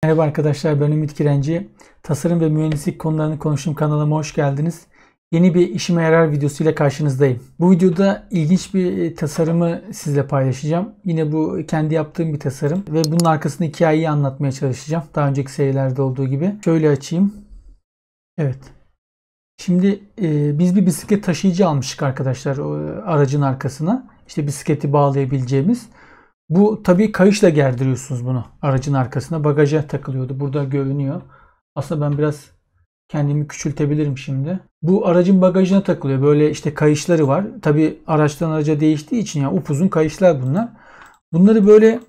Merhaba arkadaşlar, ben Ümit Kirenci. Tasarım ve mühendislik konularını konuştuğum kanalıma hoş geldiniz. Yeni bir işime yarar videosu ile karşınızdayım. Bu videoda ilginç bir tasarımı sizle paylaşacağım. Yine bu kendi yaptığım bir tasarım ve bunun arkasında hikayeyi anlatmaya çalışacağım. Daha önceki serilerde olduğu gibi. Şöyle açayım. Evet. Şimdi biz bir bisiklet taşıyıcı almıştık arkadaşlar aracın arkasına. İşte bisikleti bağlayabileceğimiz. Bu tabii kayışla gerdiriyorsunuz bunu aracın arkasına. Bagaja takılıyordu. Burada görünüyor. Aslında ben biraz kendimi küçültebilirim şimdi. Bu aracın bagajına takılıyor. Böyle işte kayışları var. Tabii araçtan araca değiştiği için yani upuzun kayışlar bunlar. Bunları böyle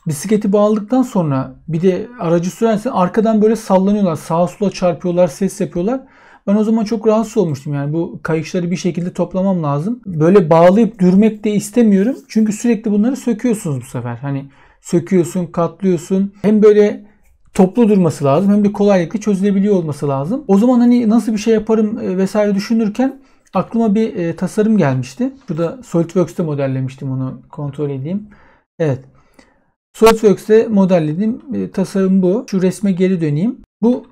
bisikleti bağladıktan sonra bir de aracı sürersen arkadan böyle sallanıyorlar. Sağa sola çarpıyorlar, ses yapıyorlar. Ben o zaman çok rahatsız olmuştum. Yani bu kayışları bir şekilde toplamam lazım. Böyle bağlayıp dürmek de istemiyorum. Çünkü sürekli bunları söküyorsunuz bu sefer. Hani söküyorsun, katlıyorsun. Hem böyle toplu durması lazım hem de kolaylıkla çözülebiliyor olması lazım. O zaman hani nasıl bir şey yaparım vesaire düşünürken aklıma bir tasarım gelmişti. Burada SolidWorks'te modellemiştim, onu kontrol edeyim. Evet. SolidWorks'te modellediğim tasarım bu. Şu resme geri döneyim. Bu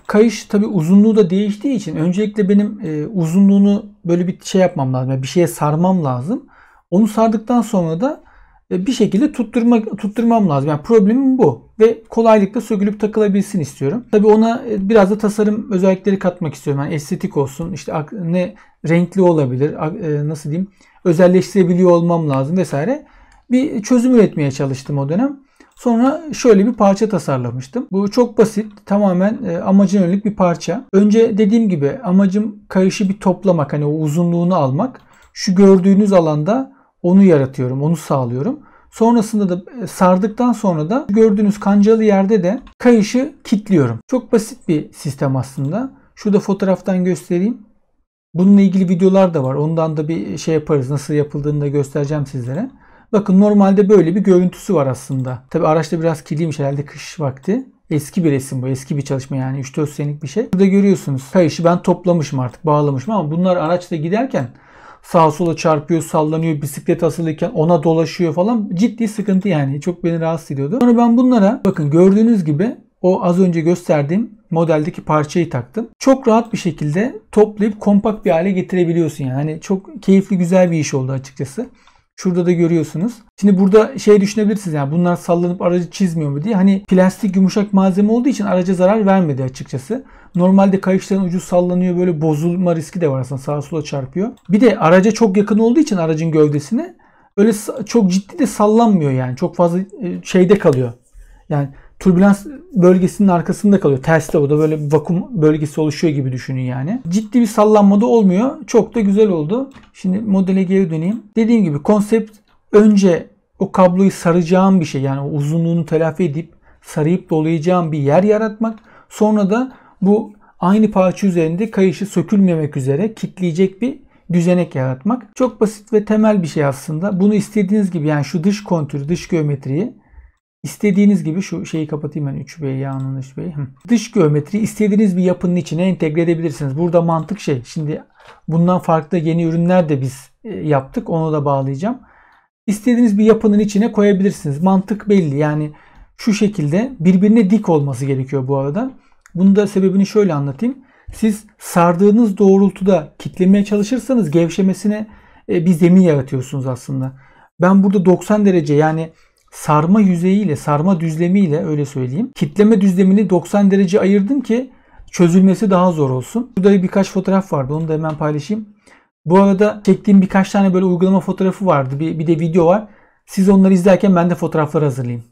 kayış tabi uzunluğu da değiştiği için öncelikle benim uzunluğunu böyle bir şey yapmam lazım. Yani bir şeye sarmam lazım. Onu sardıktan sonra da bir şekilde tutturmam lazım. Yani problemim bu. Ve kolaylıkla sökülüp takılabilsin istiyorum. Tabi ona biraz da tasarım özellikleri katmak istiyorum. Yani estetik olsun. İşte ne renkli olabilir. Nasıl diyeyim? Özelleştirebiliyor olmam lazım vesaire. Bir çözüm üretmeye çalıştım o dönem. Sonra şöyle bir parça tasarlamıştım. Bu çok basit, tamamen amacına yönelik bir parça. Önce dediğim gibi amacım kayışı bir toplamak, hani o uzunluğunu almak. Şu gördüğünüz alanda onu yaratıyorum, onu sağlıyorum. Sonrasında da sardıktan sonra da gördüğünüz kancalı yerde de kayışı kilitliyorum. Çok basit bir sistem aslında. Şurada fotoğraftan göstereyim. Bununla ilgili videolar da var. Ondan da bir şey yaparız. Nasıl yapıldığını da göstereceğim sizlere. Bakın normalde böyle bir görüntüsü var aslında. Tabi araçta biraz kirliymiş herhalde, kış vakti. Eski bir resim bu. Eski bir çalışma yani. 3-4 senelik bir şey. Burada görüyorsunuz. Kayışı ben toplamışım artık. Bağlamışım ama bunlar araçta giderken sağa sola çarpıyor, sallanıyor. Bisiklet asılıyken ona dolaşıyor falan. Ciddi sıkıntı yani. Çok beni rahatsız ediyordu. Sonra ben bunlara bakın gördüğünüz gibi o az önce gösterdiğim modeldeki parçayı taktım. Çok rahat bir şekilde toplayıp kompakt bir hale getirebiliyorsun yani. Hani çok keyifli, güzel bir iş oldu açıkçası. Şurada da görüyorsunuz. Şimdi burada şey düşünebilirsiniz yani bunlar sallanıp aracı çizmiyor mu diye. Hani plastik yumuşak malzeme olduğu için araca zarar vermedi açıkçası. Normalde kayışların ucu sallanıyor, böyle bozulma riski de var aslında, sağa sola çarpıyor. Bir de araca çok yakın olduğu için aracın gövdesine öyle çok ciddi de sallanmıyor yani. Çok fazla şeyde kalıyor. Yani türbülans bölgesinin arkasında kalıyor. Tersle, o da böyle bir vakum bölgesi oluşuyor gibi düşünün yani. Ciddi bir sallanma da olmuyor. Çok da güzel oldu. Şimdi modele geri döneyim. Dediğim gibi konsept önce o kabloyu saracağım bir şey. Yani o uzunluğunu telafi edip sarayıp dolayacağım bir yer yaratmak. Sonra da bu aynı parça üzerinde kayışı sökülmemek üzere kilitleyecek bir düzenek yaratmak. Çok basit ve temel bir şey aslında. Bunu istediğiniz gibi yani şu dış kontürü, dış geometriyi İstediğiniz gibi şu şeyi kapatayım ben, 3B'yi, yanının 3B'yi. Dış geometriyi istediğiniz bir yapının içine entegre edebilirsiniz. Burada mantık şey. Şimdi bundan farklı yeni ürünler de biz yaptık. Onu da bağlayacağım. İstediğiniz bir yapının içine koyabilirsiniz. Mantık belli. Yani şu şekilde birbirine dik olması gerekiyor bu arada. Bunun da sebebini şöyle anlatayım. Siz sardığınız doğrultuda kitlemeye çalışırsanız gevşemesine bir zemin yaratıyorsunuz aslında. Ben burada 90 derece yani sarma yüzeyiyle, sarma düzlemiyle öyle söyleyeyim. Kitleme düzlemini 90 derece ayırdım ki çözülmesi daha zor olsun. Burada birkaç fotoğraf vardı. Onu da hemen paylaşayım. Bu arada çektiğim birkaç tane böyle uygulama fotoğrafı vardı. Bir de video var. Siz onları izlerken ben de fotoğrafları hazırlayayım.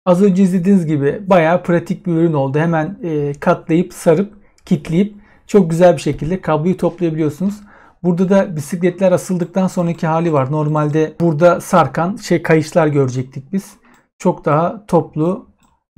Az önce izlediğiniz gibi bayağı pratik bir ürün oldu. Hemen katlayıp, sarıp, kitleyip çok güzel bir şekilde kabloyu toplayabiliyorsunuz. Burada da bisikletler asıldıktan sonraki hali var. Normalde burada sarkan kayışlar görecektik biz. Çok daha toplu,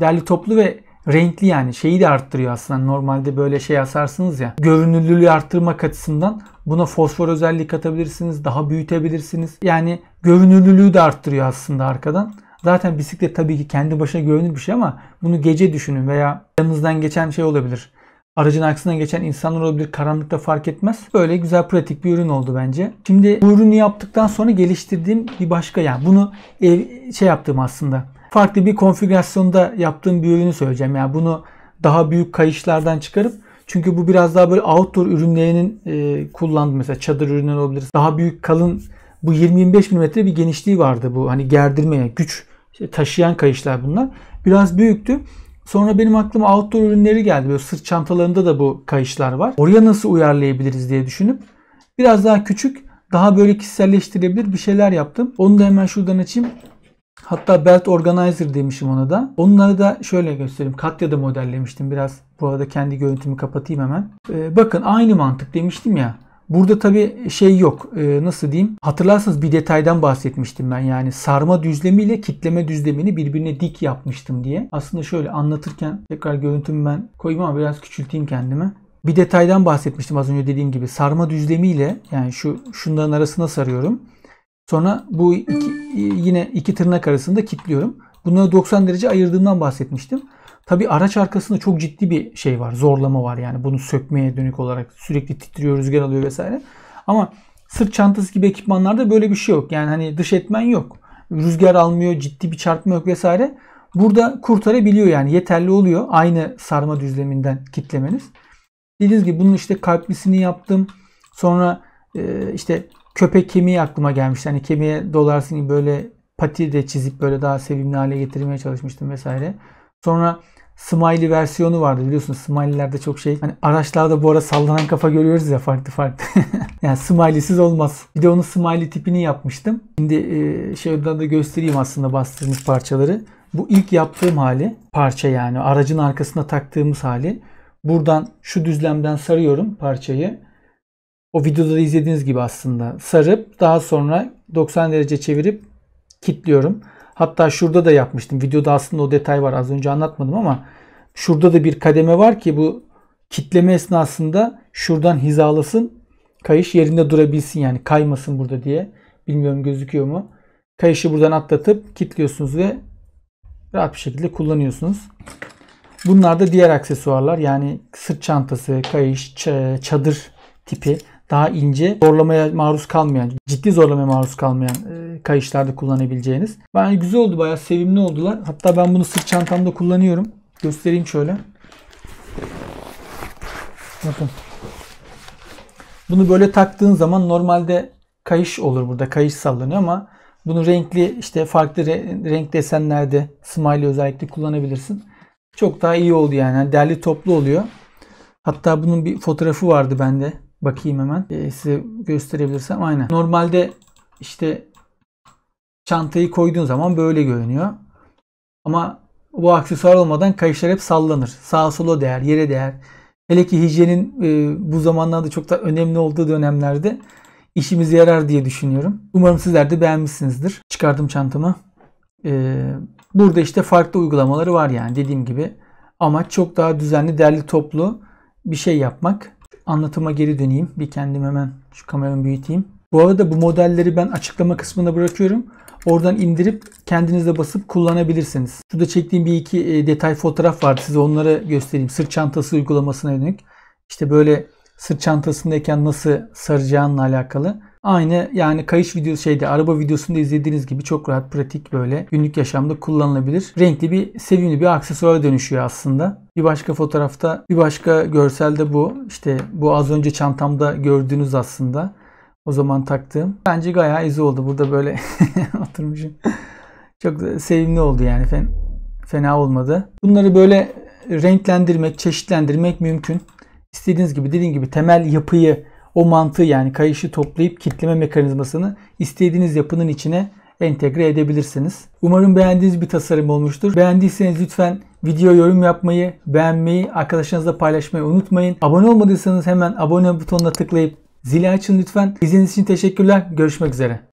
derli toplu ve renkli, yani şeyi de arttırıyor aslında. Normalde böyle asarsınız ya. Görünürlüğü arttırmak açısından buna fosfor özelliği katabilirsiniz. Daha büyütebilirsiniz. Yani görünürlüğü de arttırıyor aslında arkadan. Zaten bisiklet tabii ki kendi başına görünür bir şey ama bunu gece düşünün veya yanınızdan geçen şey olabilir. Aracın arkasından geçen insanlar olabilir. Karanlıkta fark etmez. Böyle güzel pratik bir ürün oldu bence. Şimdi bu ürünü yaptıktan sonra geliştirdiğim bir başka, yani bunu yaptığım aslında. Farklı bir konfigürasyonda yaptığım bir ürünü söyleyeceğim. Yani bunu daha büyük kayışlardan çıkarıp, çünkü bu biraz daha böyle outdoor ürünlerinin kullandığı, mesela çadır ürünleri olabilir. Daha büyük, kalın, bu 20-25 mm bir genişliği vardı bu. Hani gerdirmeye, güç taşıyan kayışlar bunlar. Biraz büyüktü. Sonra benim aklıma outdoor ürünleri geldi. Böyle sırt çantalarında da bu kayışlar var. Oraya nasıl uyarlayabiliriz diye düşünüp biraz daha küçük, daha böyle kişiselleştirebilir bir şeyler yaptım. Onu da hemen şuradan açayım. Hatta belt organizer demişim ona da. Onları da şöyle göstereyim. Katya'da modellemiştim. Biraz bu arada kendi görüntümü kapatayım hemen. Bakın aynı mantık demiştim ya. Burada tabii yok. Nasıl diyeyim? Hatırlarsanız bir detaydan bahsetmiştim ben. Yani sarma düzlemi ile kitleme düzlemini birbirine dik yapmıştım diye. Aslında şöyle anlatırken tekrar görüntümü ben koyayım ama biraz küçülteyim kendimi. Bir detaydan bahsetmiştim az önce dediğim gibi. Sarma düzlemi ile, yani şunların arasına sarıyorum. Sonra bu yine iki tırnak arasında kilitliyorum. Bunları 90 derece ayırdığımdan bahsetmiştim. Tabii araç arkasında çok ciddi bir şey var. Zorlama var yani. Bunu sökmeye dönük olarak sürekli titriyor, rüzgar alıyor vesaire. Ama sırt çantası gibi ekipmanlarda böyle bir şey yok. Yani hani dış etmen yok. Rüzgar almıyor, ciddi bir çarpma yok vesaire. Burada kurtarabiliyor yani. Yeterli oluyor. Aynı sarma düzleminden kitlemeniz. Dediğiniz gibi bunun kalplisini yaptım. Sonra köpek kemiği aklıma gelmişti. Hani kemiğe dolarsın gibi böyle pati de çizip böyle daha sevimli hale getirmeye çalışmıştım vesaire. Sonra smiley versiyonu vardı, biliyorsunuz. Smiley'lerde çok hani araçlarda bu ara sallanan kafa görüyoruz ya, farklı. Yani smiley'siz olmaz. Bir de onun smiley tipini yapmıştım. Şimdi şuradan da göstereyim aslında bastığımız parçaları. Bu ilk yaptığım hali, parça yani aracın arkasına taktığımız hali. Buradan şu düzlemden sarıyorum parçayı. O videoda da izlediğiniz gibi aslında sarıp daha sonra 90 derece çevirip kilitliyorum. Hatta şurada da yapmıştım. Videoda aslında o detay var. Az önce anlatmadım ama şurada da bir kademe var ki bu kitleme esnasında şuradan hizalasın. Kayış yerinde durabilsin, yani kaymasın burada diye. Bilmiyorum gözüküyor mu? Kayışı buradan atlatıp kilitliyorsunuz ve rahat bir şekilde kullanıyorsunuz. Bunlar da diğer aksesuarlar. Yani sırt çantası, kayış, çadır tipi. Daha ince, zorlamaya maruz kalmayan, ciddi zorlamaya maruz kalmayan kayışlarda kullanabileceğiniz. Yani güzel oldu, bayağı sevimli oldular. Hatta ben bunu sırt çantamda kullanıyorum. Göstereyim şöyle. Bakın. Bunu böyle taktığın zaman normalde kayış olur burada. Kayış sallanıyor ama bunu renkli, farklı renk desenlerde, smiley özellikle kullanabilirsin. Çok daha iyi oldu yani. Derli toplu oluyor. Hatta bunun bir fotoğrafı vardı bende. Bakayım hemen. Size gösterebilirsem. Aynen. Normalde çantayı koyduğun zaman böyle görünüyor. Ama bu aksesuar olmadan kayışlar hep sallanır. Sağa sola değer, yere değer. Hele ki hijyenin bu zamanlarda çok da önemli olduğu dönemlerde işimize yarar diye düşünüyorum. Umarım sizler de beğenmişsinizdir. Çıkardım çantamı. Burada farklı uygulamaları var yani. Dediğim gibi amaç çok daha düzenli, derli toplu bir şey yapmak. Anlatıma geri döneyim. Bir kendim hemen şu kameramı büyüteyim. Bu arada bu modelleri ben açıklama kısmına bırakıyorum. Oradan indirip kendiniz de basıp kullanabilirsiniz. Şurada çektiğim bir iki detay fotoğraf vardı. Size onları göstereyim. Sırt çantası uygulamasına yönelik. Böyle sırt çantasındayken nasıl saracağınla alakalı. Aynı yani kayış videosu araba videosunda izlediğiniz gibi çok rahat, pratik, böyle günlük yaşamda kullanılabilir. Renkli bir, sevimli bir aksesuara dönüşüyor aslında. Bir başka fotoğrafta, bir başka görselde bu. Bu az önce çantamda gördüğünüz aslında. O zaman taktığım. Bence gayet iyi oldu. Burada böyle oturmuşum. Çok sevimli oldu yani. Fena olmadı. Bunları böyle renklendirmek, çeşitlendirmek mümkün. İstediğiniz gibi, dediğim gibi temel yapıyı, o mantığı, yani kayışı toplayıp kitleme mekanizmasını istediğiniz yapının içine entegre edebilirsiniz. Umarım beğendiğiniz bir tasarım olmuştur. Beğendiyseniz lütfen video yorum yapmayı, beğenmeyi, arkadaşlarınızla paylaşmayı unutmayın. Abone olmadıysanız hemen abone butonuna tıklayıp zili açın lütfen. İzlediğiniz için teşekkürler. Görüşmek üzere.